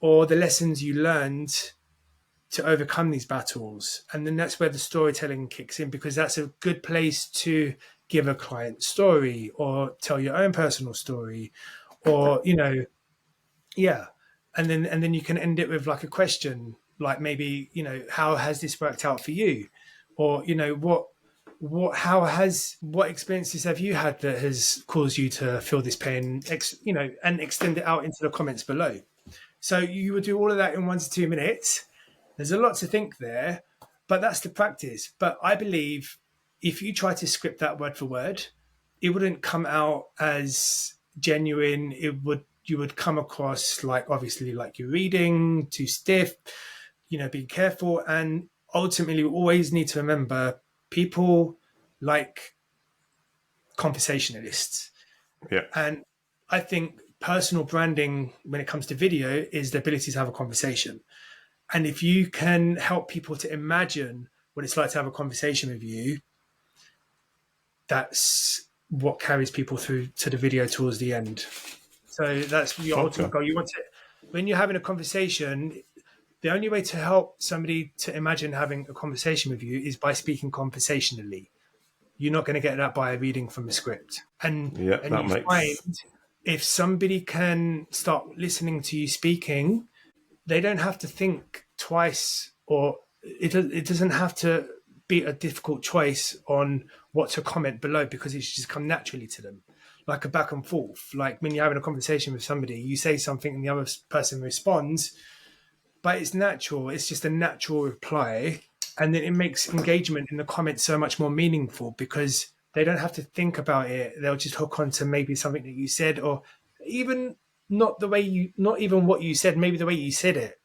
or the lessons you learned to overcome these battles. And then that's where the storytelling kicks in, because that's a good place to give a client story or tell your own personal story, or yeah. And then you can end it with a question, maybe how has this worked out for you, or what experiences have you had that has caused you to feel this pain, and extend it out into the comments below. So you would do all of that in 1 to 2 minutes. There's a lot to think there, but that's the practice. But I believe if you try to script that word for word, it wouldn't come out as genuine. You would come across obviously you're reading too stiff, be careful. And ultimately we always need to remember people like conversationalists. Yeah. And I think personal branding when it comes to video is the ability to have a conversation. And if you can help people to imagine what it's like to have a conversation with you, that's what carries people through to the video towards the end. So that's your ultimate goal. You want to, when you're having a conversation, the only way to help somebody to imagine having a conversation with you is by speaking conversationally. You're not going to get that by reading from a script. And you find if somebody can start listening to you speaking, they don't have to think twice, or it doesn't have to be a difficult choice on what to comment below, because it's just come naturally to them, like a back and forth. Like when you're having a conversation with somebody, you say something and the other person responds, but it's natural. It's just a natural reply. And then it makes engagement in the comments so much more meaningful because they don't have to think about it. They'll just hook on to maybe something that you said, or even not even what you said, maybe the way you said it.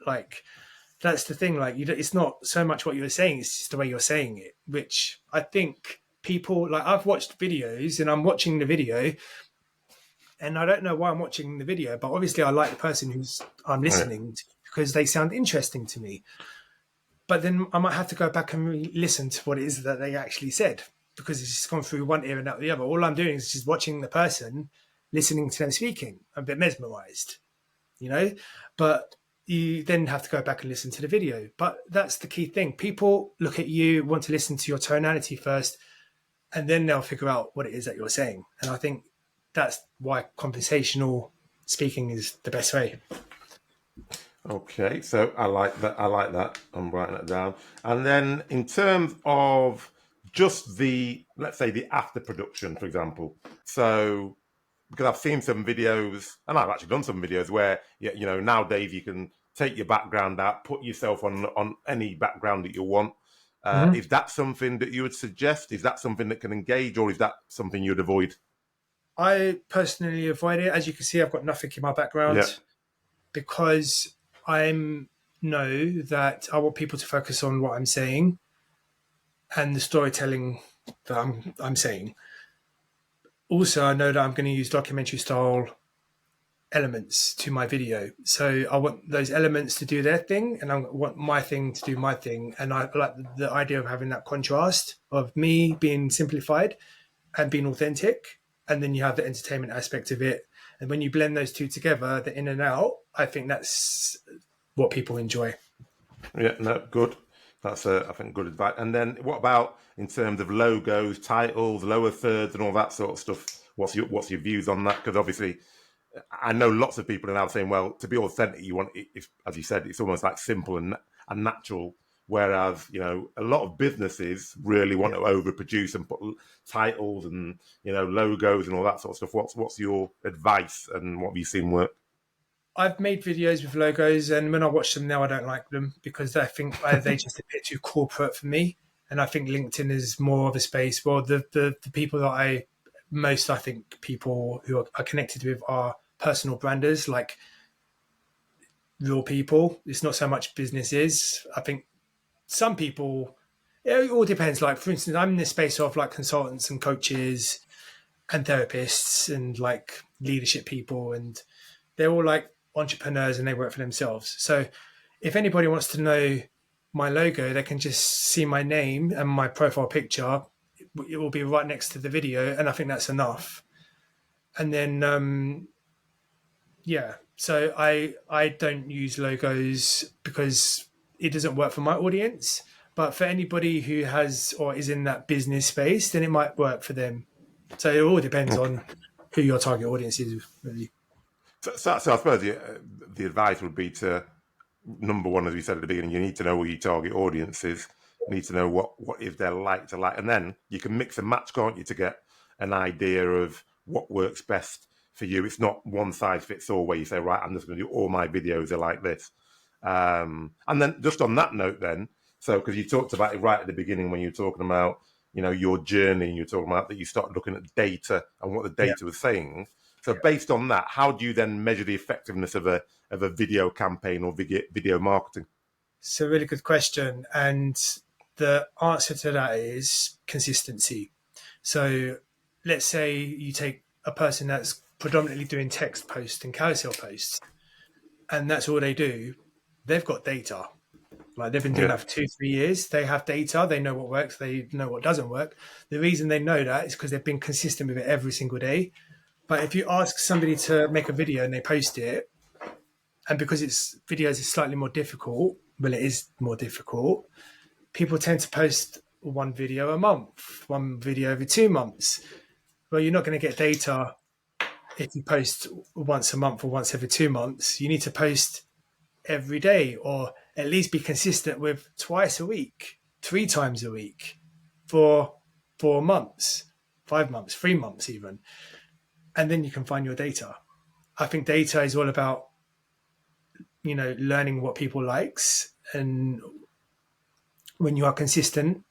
That's the thing. It's not so much what you're saying, it's just the way you're saying it, which I think people I've watched videos and I'm watching the video and I don't know why I'm watching the video, but obviously I like the person who's I'm listening to because they sound interesting to me. But then I might have to go back and listen to what it is that they actually said, because it's just gone through one ear and out the other. All I'm doing is just watching the person, listening to them speaking. I'm a bit mesmerized, but you then have to go back and listen to the video. But that's the key thing. People look at you, want to listen to your tonality first, and then they'll figure out what it is that you're saying. And I think that's why conversational speaking is the best way. Okay, so I like that. I like that. I'm writing it down. And then in terms of just the, let's say the after production, for example. So because I've seen some videos, and I've actually done some videos where nowadays you can take your background out, put yourself on any background that you want. Mm-hmm. Is that something that you would suggest? Is that something that can engage, or is that something you'd avoid? I personally avoid it. As you can see, I've got nothing in my Yeah, background because I know that I want people to focus on what I'm saying and the storytelling that I'm saying. Also, I know that I'm going to use documentary style elements to my video. So I want those elements to do their thing and I want my thing to do my thing. And I like the idea of having that contrast of me being simplified and being authentic. And then you have the entertainment aspect of it. And when you blend those two together, the in and out, I think that's what people enjoy. yeah, no, good. That's I think good advice. And then what about in terms of logos, titles, lower thirds, and all that sort of stuff? What's your views on that? Because obviously, I know lots of people are now saying, well, to be authentic, you want, if, as you said, it's almost like simple and natural. Whereas, a lot of businesses really want Yeah. to overproduce and put titles and, logos and all that sort of stuff. What's your advice and what have you seen work? I've made videos with logos, and when I watch them now, I don't like them because I think they just a bit too corporate for me. And I think LinkedIn is more of a space. Well, the people that I think people who are connected with are personal branders, like real people. It's not so much businesses. I think some people, it all depends. Like, for instance, I'm in the space of like consultants and coaches and therapists and like leadership people, and they're all like entrepreneurs and they work for themselves. So if anybody wants to know my logo, they can just see my name and my profile picture. It will be right next to the video, and I think that's enough. And then yeah, so I don't use logos because it doesn't work for my audience. But for anybody who has or is in that business space, then it might work for them. So it all depends Okay. on who your target audience is, really. So I suppose the advice would be to, number one, as we said at the beginning, you need to know who your target audience is. You need to know what is their like to like, and then you can mix and match, can't you, to get an idea of what works best for you. It's not one size fits all where you say, right, I'm just going to do all my videos are like this. And then just on that note, then, so because you talked about it right at the beginning when you were talking about your journey, and you were talking about that you started looking at data and what the Yeah. data was saying. So based on that, how do you then measure the effectiveness of a video campaign or video marketing? It's a really good question. And the answer to that is consistency. So let's say you take a person that's predominantly doing text posts and carousel posts, and that's all they do. They've got data. Like they've been doing Yeah, that for 2, 3 years. They have data. They know what works. They know what doesn't work. The reason they know that is because they've been consistent with it every single day. But if you ask somebody to make a video and they post it, and because it's videos is slightly more difficult, well, it is more difficult. People tend to post one video a month, one video every 2 months. Well, you're not going to get data if you post once a month or once every 2 months. You need to post every day or at least be consistent with twice a week, 3 times a week for 4 months, 5 months, 3 months even. And then you can find your data. I think data is all about, learning what people likes. And when you are consistent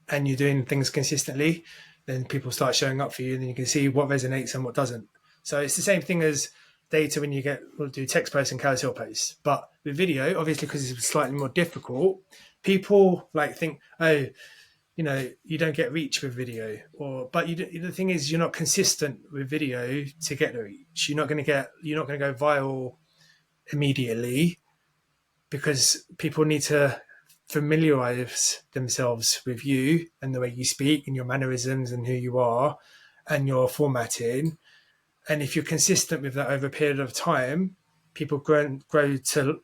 and you're doing things consistently, then people start showing up for you and then you can see what resonates and what doesn't. So it's the same thing as data when you will do text posts and carousel posts. But with video, obviously, because it's slightly more difficult, people think, oh, you don't get reach with video, but the thing is, you're not consistent with video to get the reach. You're not going to go viral immediately because people need to familiarize themselves with you and the way you speak and your mannerisms and who you are and your formatting. And if you're consistent with that over a period of time, people grow to,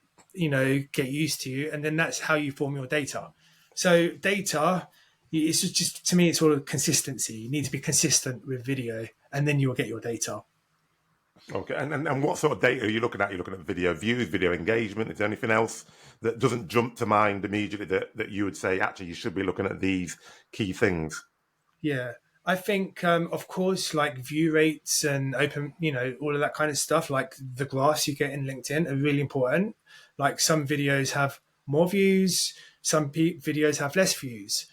get used to you. And then that's how you form your data. So data It's just to me, it's all consistency. You need to be consistent with video, and then you will get your data. Okay, and what sort of data are you looking at? You're looking at video views, video engagement. Is there anything else that doesn't jump to mind immediately that you would say, actually, you should be looking at these key things? Yeah. I think, of course, like view rates and open, all of that kind of stuff, like the graphs you get in LinkedIn are really important. Like some videos have more views, some videos have less views.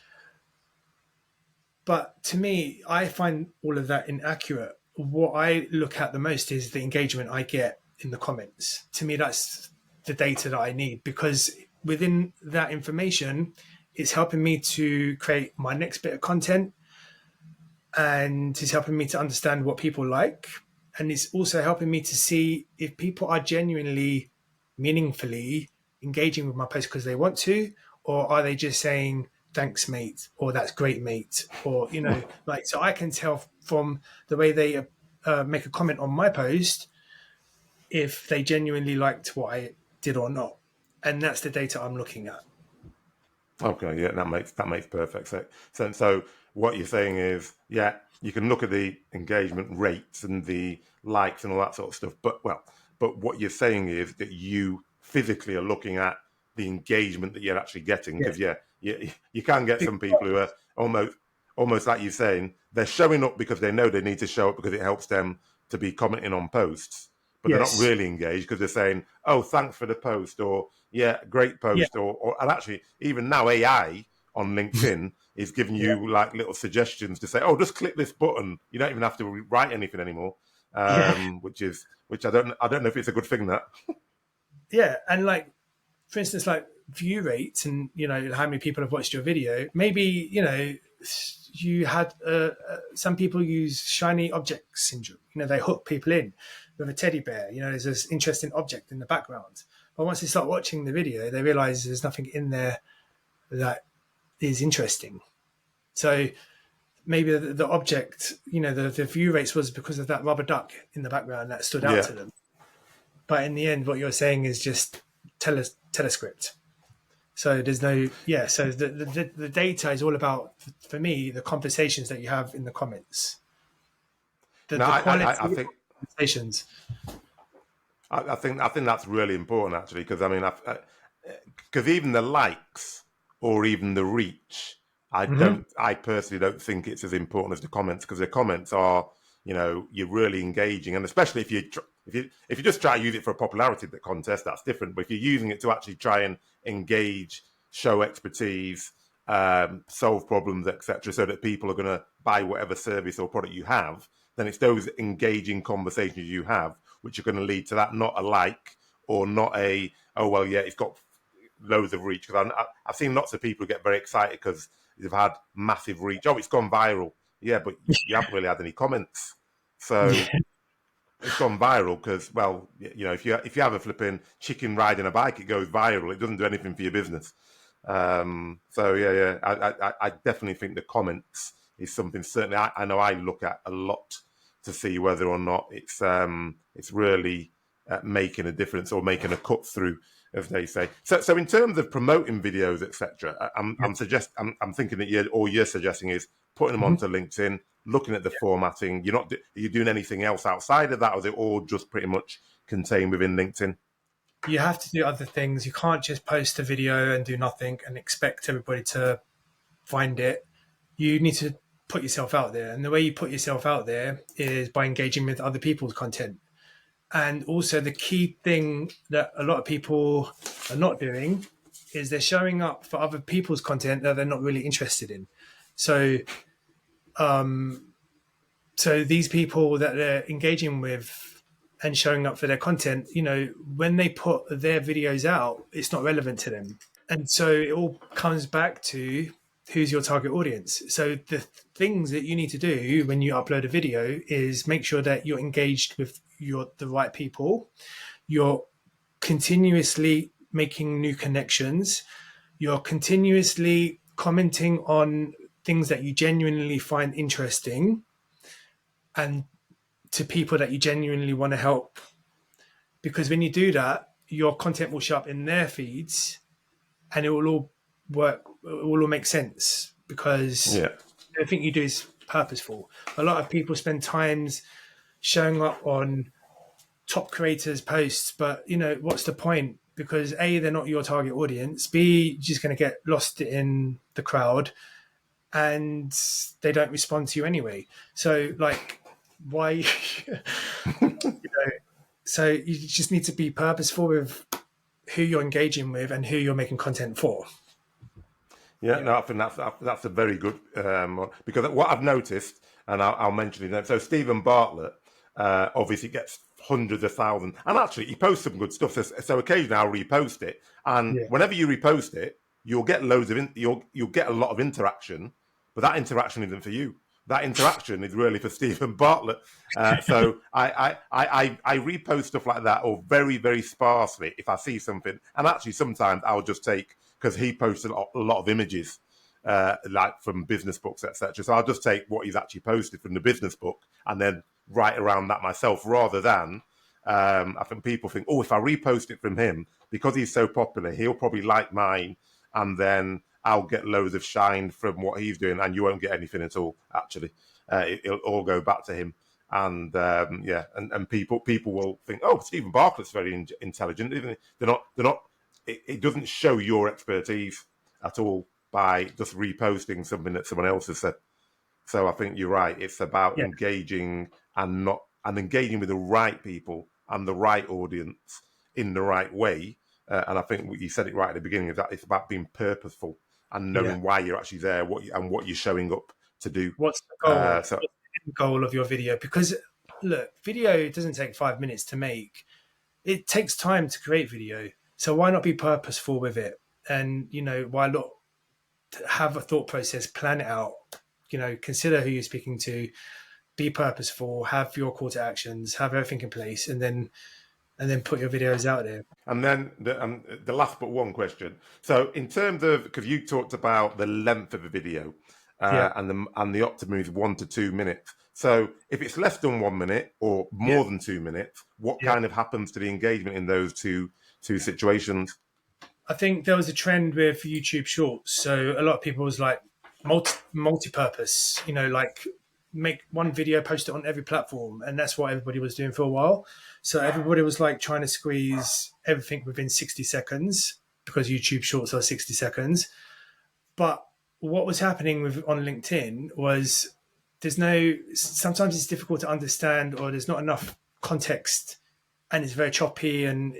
But to me, I find all of that inaccurate. What I look at the most is the engagement I get in the comments. To me, that's the data that I need, because within that information, it's helping me to create my next bit of content, and it's helping me to understand what people like. And it's also helping me to see if people are genuinely, meaningfully engaging with my post because they want to, or are they just saying, thanks, mate, or that's great, mate, or, like, so I can tell from the way they make a comment on my post if they genuinely liked what I did or not. And that's the data I'm looking at. Okay, yeah, that makes perfect sense. So what you're saying is, yeah, you can look at the engagement rates and the likes and all that sort of stuff, but what you're saying is that you physically are looking at the engagement that you're actually getting, because you can get some people who are almost like you're saying, they're showing up because they know they need to show up because it helps them to be commenting on posts, but they're not really engaged because they're saying, oh, thanks for the post, or yeah, great post, and actually even now AI on LinkedIn is giving you like little suggestions to say, oh, just click this button. You don't even have to write anything anymore, which I don't know if it's a good thing, that. Yeah, and like, for instance, like view rates and how many people have watched your video. Maybe you had some people use shiny object syndrome. They hook people in with a teddy bear. There's this interesting object in the background, but once they start watching the video, they realize there's nothing in there that is interesting. So maybe the object, the view rates was because of that rubber duck in the background that stood out to them. But in the end, what you're saying is just telescript. So there's no, so the data is all about, for me, the conversations that you have in the comments. The quality I think conversations. I think that's really important, actually, because because even the likes or even the reach, I personally don't think it's as important as the comments, because the comments are, you're really engaging, and especially if you just try to use it for a popularity contest, that's different. But if you're using it to actually try and engage, show expertise, solve problems, etc., so that people are going to buy whatever service or product you have, then it's those engaging conversations you have which are going to lead to that, not a like or not a, oh, well, yeah, it's got loads of reach. Because I've seen lots of people get very excited because they've had massive reach. Oh, it's gone viral. Yeah, but you haven't really had any comments. So it's gone viral because, well, if you have a flipping chicken riding a bike, it goes viral. It doesn't do anything for your business. So I definitely think the comments is something certainly I know I look at a lot to see whether or not it's really making a difference or making a cut through, as they say. So in terms of promoting videos, etc., I'm thinking that you're suggesting is putting them onto LinkedIn, looking at the formatting. Are you doing anything else outside of that, or is it all just pretty much contained within LinkedIn? You have to do other things. You can't just post a video and do nothing and expect everybody to find it. You need to put yourself out there. And the way you put yourself out there is by engaging with other people's content. And also the key thing that a lot of people are not doing is they're showing up for other people's content that they're not really interested in. So these people that they're engaging with and showing up for their content, when they put their videos out, it's not relevant to them. And so it all comes back to who's your target audience. So the things that you need to do when you upload a video is make sure that you're engaged with the right people. You're continuously making new connections. You're continuously commenting on things that you genuinely find interesting and to people that you genuinely want to help. Because when you do that, your content will show up in their feeds and it will all work. It will all make sense. because Yeah. everything you do is purposeful. A lot of people spend times showing up on top creators' posts, but what's the point? Because A, they're not your target audience. B, you're just going to get lost in the crowd, and they don't respond to you anyway. So, like, why? So you just need to be purposeful with who you're engaging with and who you're making content for. Yeah, no, I think that's a very good because what I've noticed, and I'll mention it. So Stephen Bartlett obviously gets hundreds of thousands, and actually he posts some good stuff. So occasionally I'll repost it, and Yeah. whenever you repost it, you'll get loads of you'll get a lot of interaction, but that interaction isn't for you. That interaction is really for Stephen Bartlett. So I repost stuff like that, or very, very sparsely if I see something. And actually, sometimes I'll just take, because he posts a lot of images, like from business books, etc. So I'll just take what he's actually posted from the business book and then write around that myself, rather than I think people think, oh, if I repost it from him, because he's so popular, he'll probably like mine, and then I'll get loads of shine from what he's doing, and you won't get anything at all. Actually, it'll all go back to him, and and people will think, oh, Stephen Bartlett's very intelligent, isn't he? They're not. It doesn't show your expertise at all by just reposting something that someone else has said. So I think you're right. It's about Yeah. engaging and engaging with the right people and the right audience in the right way. And I think you said it right at the beginning, is that it's about being purposeful and knowing why you're actually there, what you're showing up to do. What's the goal? So What's the end goal of your video? Because look, video doesn't take 5 minutes to make. It takes time to create video. So why not be purposeful with it? And why not have a thought process, plan it out, consider who you're speaking to, be purposeful, have your call to actions, have everything in place, and then put your videos out there. And then the last but one question. So in terms of, because you talked about the length of a video, and the optimum is 1 to 2 minutes. So if it's less than 1 minute or more than 2 minutes, what kind of happens to the engagement in those two situations? I think there was a trend with YouTube Shorts. So a lot of people was like multi-purpose, like make one video, post it on every platform. And that's what everybody was doing for a while. So everybody was like trying to squeeze everything within 60 seconds because YouTube Shorts are 60 seconds. But what was happening on LinkedIn was sometimes it's difficult to understand, or there's not enough context, and it's very choppy, and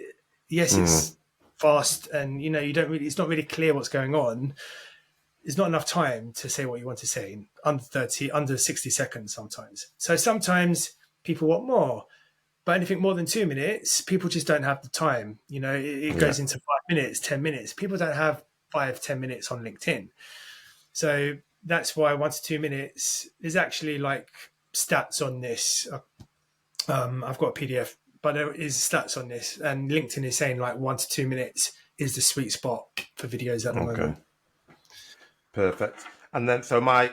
yes, it's fast, and it's not really clear what's going on. There's not enough time to say what you want to say in under 60 seconds sometimes. So sometimes people want more, but anything more than 2 minutes, people just don't have the time. It goes into 5 minutes, 10 minutes. People don't have 5-10 minutes on LinkedIn. So that's why 1 to 2 minutes is actually like stats on this. I've got a PDF, but there is stats on this, and LinkedIn is saying like 1 to 2 minutes is the sweet spot for videos at the moment. Perfect. And then, so my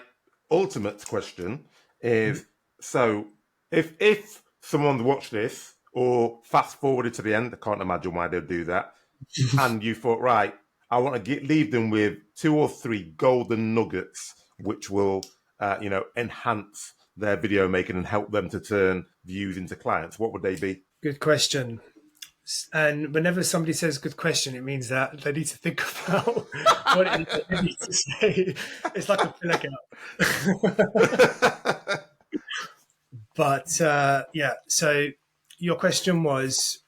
ultimate question is, so if someone's watched this or fast forwarded to the end, I can't imagine why they'd do that, and you thought, right, I want to leave them with 2 or 3 golden nuggets, which will, enhance their video making and help them to turn views into clients, what would they be? Good question. And whenever somebody says good question, it means that they need to think about what it is that they need to say. It's like a filler gap. But so your question was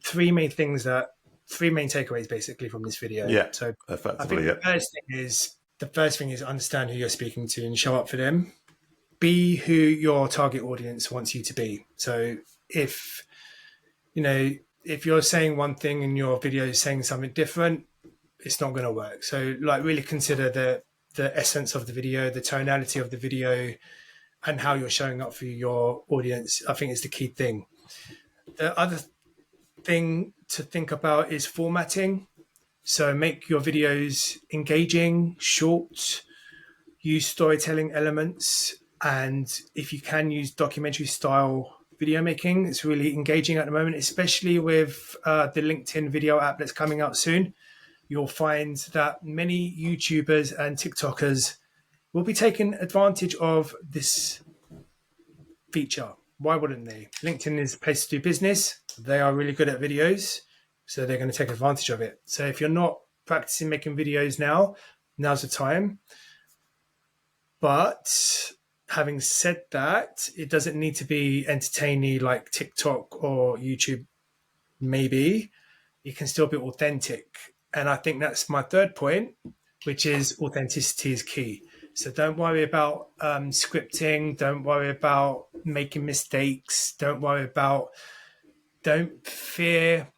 3 main takeaways basically from this video. Yeah, so effectively, I think the first thing is understand who you're speaking to and show up for them. Be who your target audience wants you to be. So if you're saying one thing and your video is saying something different, it's not going to work. So like really consider the essence of the video, the tonality of the video, and how you're showing up for your audience. I think is the key thing. The other thing to think about is formatting. So make your videos engaging, short, use storytelling elements, and if you can, use documentary style video making. It's really engaging at the moment, especially with the LinkedIn video app that's coming out soon. You'll find that many YouTubers and TikTokers will be taking advantage of this feature. Why wouldn't they? LinkedIn is a place to do business. They are really good at videos, so they're going to take advantage of it. So if you're not practicing making videos now, now's the time. But having said that, it doesn't need to be entertaining like TikTok or YouTube. Maybe it can still be authentic. And I think that's my third point, which is authenticity is key. So don't worry about scripting. Don't worry about making mistakes. Don't fear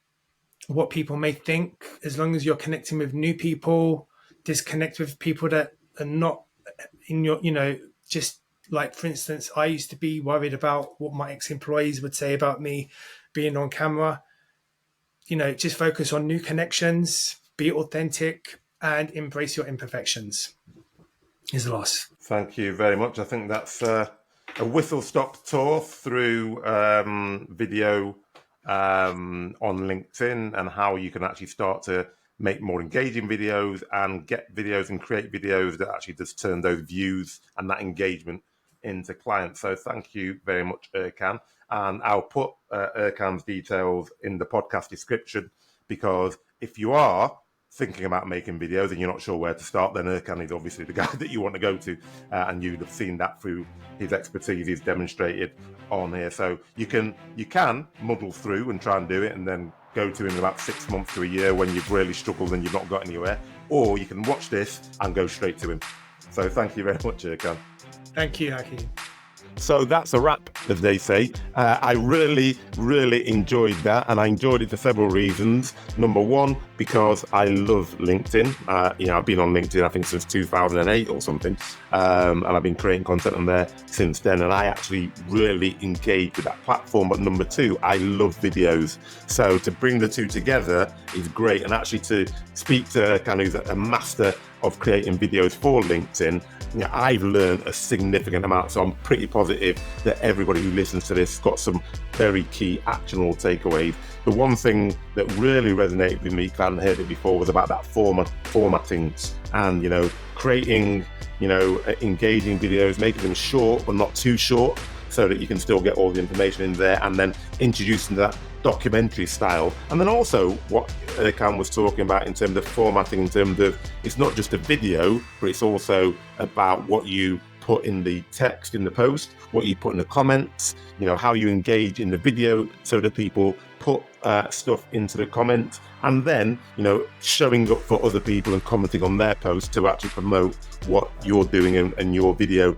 what people may think. As long as you're connecting with new people, disconnect with people that are not in your, just like, for instance, I used to be worried about what my ex-employees would say about me being on camera. Just focus on new connections, be authentic, and embrace your imperfections. Is the last. Thank you very much. I think that's a whistle-stop tour through video on LinkedIn and how you can actually start to make more engaging videos and get videos and create videos that actually just turn those views and that engagement into clients. So thank you very much, Ercan. And I'll put Ercan's details in the podcast description, because if you are thinking about making videos and you're not sure where to start, then Ercan is obviously the guy that you want to go to, and you'd have seen that through his expertise he's demonstrated on here. So you can muddle through and try and do it, and then go to him in about 6 months to a year when you've really struggled and you've not got anywhere, or you can watch this and go straight to him. So thank you very much, Ercan. Thank you, Haki. So that's a wrap, as they say. I really, really enjoyed that, and I enjoyed it for several reasons. Number one, because I love LinkedIn. I've been on LinkedIn, I think, since 2008 or something, and I've been creating content on there since then, and I actually really engage with that platform. But number two, I love videos. So to bring the two together is great, and actually to speak to Ercan, who's a master of creating videos for LinkedIn, I've learned a significant amount. So I'm pretty positive that everybody who listens to this got some very key actionable takeaways. The one thing that really resonated with me, because I hadn't heard it before, was about that formatting and, creating, engaging videos, making them short but not too short, so that you can still get all the information in there, and then introducing that documentary style. And then also what Ercan was talking about in terms of formatting, in terms of it's not just a video, but it's also about what you put in the text in the post, what you put in the comments, how you engage in the video so that people put stuff into the comments, and then, showing up for other people and commenting on their posts to actually promote what you're doing and your video.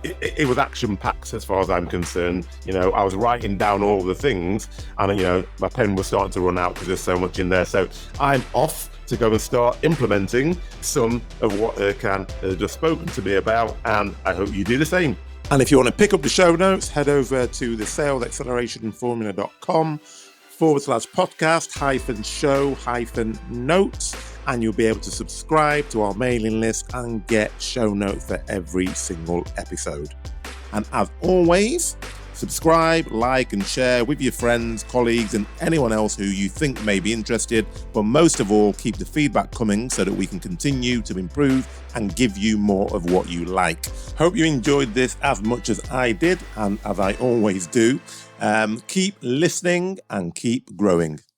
It was action-packed as far as I'm concerned. I was writing down all the things, and my pen was starting to run out because there's so much in there. So I'm off to go and start implementing some of what Ercan has just spoken to me about, and I hope you do the same. And if you want to pick up the show notes, head over to the salesaccelerationformula.com/podcast-show-notes, and you'll be able to subscribe to our mailing list and get show notes for every single episode. And as always, subscribe, like, and share with your friends, colleagues, and anyone else who you think may be interested. But most of all, keep the feedback coming so that we can continue to improve and give you more of what you like. Hope you enjoyed this as much as I did, and as I always do. Keep listening and keep growing.